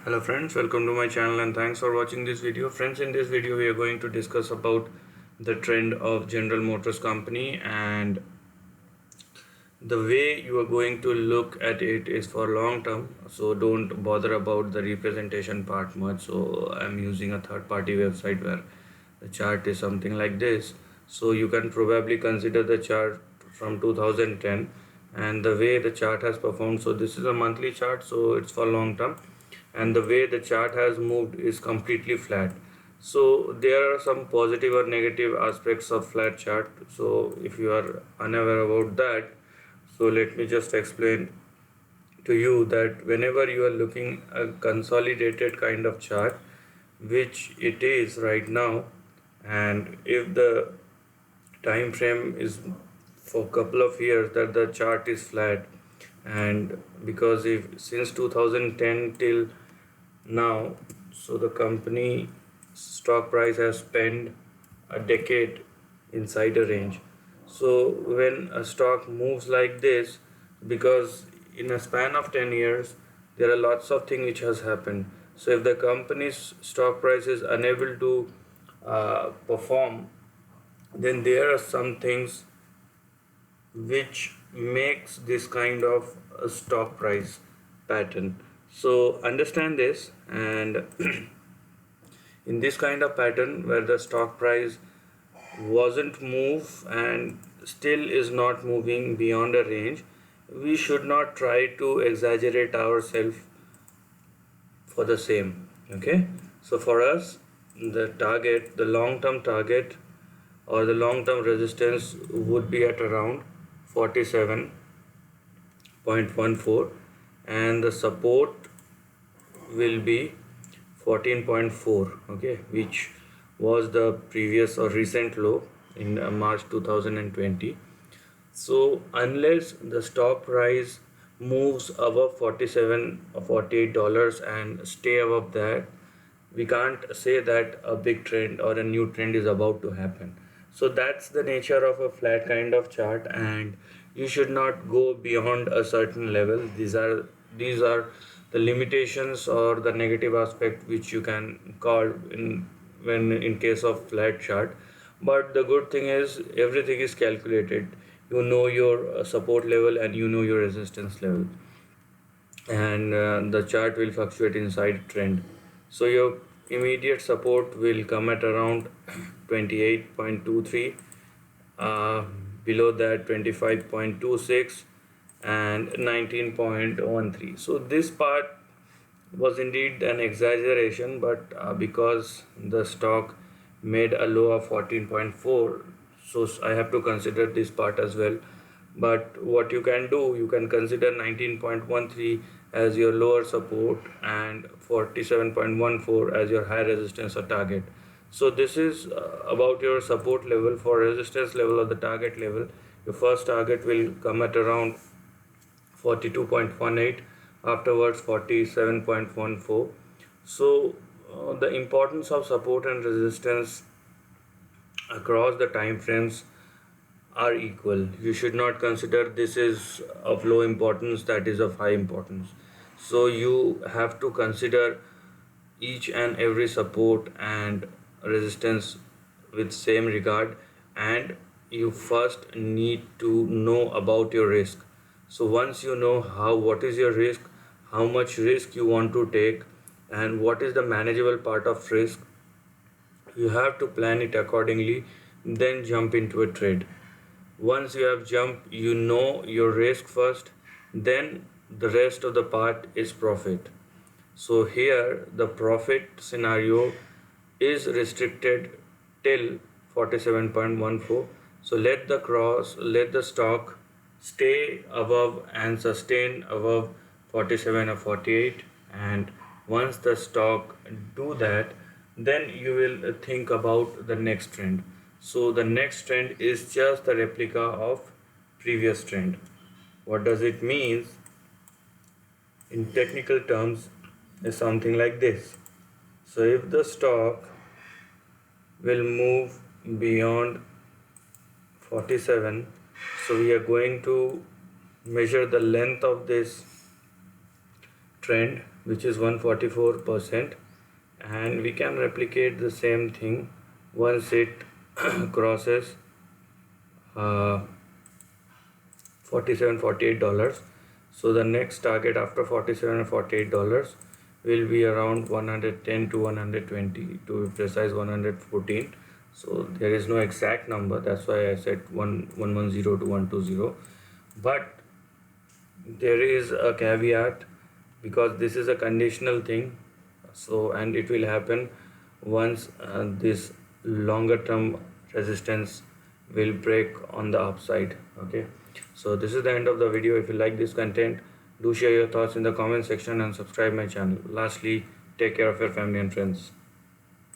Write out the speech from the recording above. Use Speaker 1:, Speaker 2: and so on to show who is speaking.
Speaker 1: Hello friends, welcome to my channel and thanks for watching this video. Friends, in this video we are going to discuss about the trend of General Motors company, and the way you are going to look at it is for long term, so don't bother about the representation part much. So I'm using a third party website where the chart is something like this. So you can probably consider the chart from 2010 and the way the chart has performed. So this is a monthly chart, so it's for long term, and the way the chart has moved is completely flat. So there are some positive or negative aspects of flat chart. So if you are unaware about that, so let me just explain to you that whenever you are looking a consolidated kind of chart, which it is right now, and if the time frame is for couple of years that the chart is flat, and because if since 2010 till now, so the company stock price has spent a decade inside a range. So when a stock moves like this, because in a span of 10 years there are lots of things which has happened. So if the company's stock price is unable to perform, then there are some things which makes this kind of a stock price pattern. So understand this, and in this kind of pattern where the stock price wasn't move and still is not moving beyond a range, we should not try to exaggerate ourselves for the same. Okay, so for us, the target, the long term target or the long term resistance would be at around 47.14, and the support will be 14.4. Okay, which was the previous or recent low in March 2020. So unless the stock price moves above 47 or $48 and stay above that, we can't say that a big trend or a new trend is about to happen. So that's the nature of a flat kind of chart, and you should not go beyond a certain level. These are the limitations or the negative aspect which you can call in when in case of flat chart. But the good thing is everything is calculated. You know your support level and you know your resistance level, and the chart will fluctuate inside trend. So your immediate support will come at around 28.23, uh, below that 25.26, and 19.13. So this part was indeed an exaggeration, but because the stock made a low of 14.4, so I have to consider this part as well. But what you can do, you can consider 19.13 as your lower support and 47.14 as your high resistance or target. So this is about your support level. For resistance level or the target level, your first target will come at around 42.18, afterwards 47.14. So the importance of support and resistance across the time frames are equal. You should not consider this is of low importance, that is of high importance. So you have to consider each and every support and resistance with same regard, and you first need to know about your risk. So once you know what is your risk, how much risk you want to take, and what is the manageable part of risk, you have to plan it accordingly, then jump into a trade. Once you have jumped, you know your risk first, then the rest of the part is profit. So here the profit scenario is restricted till 47.14. So let the stock stay above and sustain above 47 or 48, and once the stock do that, then you will think about the next trend. So the next trend is just the replica of previous trend. What does it mean in technical terms is something like this. So if the stock will move beyond 47, so we are going to measure the length of this trend, which is 144%, and we can replicate the same thing once it crosses uh, $47-48. So the next target after $47 and $48 will be around 110 to 120, to be precise 114. So there is no exact number, that's why I said 110 to 120, but there is a caveat because this is a conditional thing. So, and it will happen once this longer term resistance will break on the upside. Okay, so this is the end of the video. If you like this content, do share your thoughts in the comment section and subscribe my channel. Lastly, take care of your family and friends.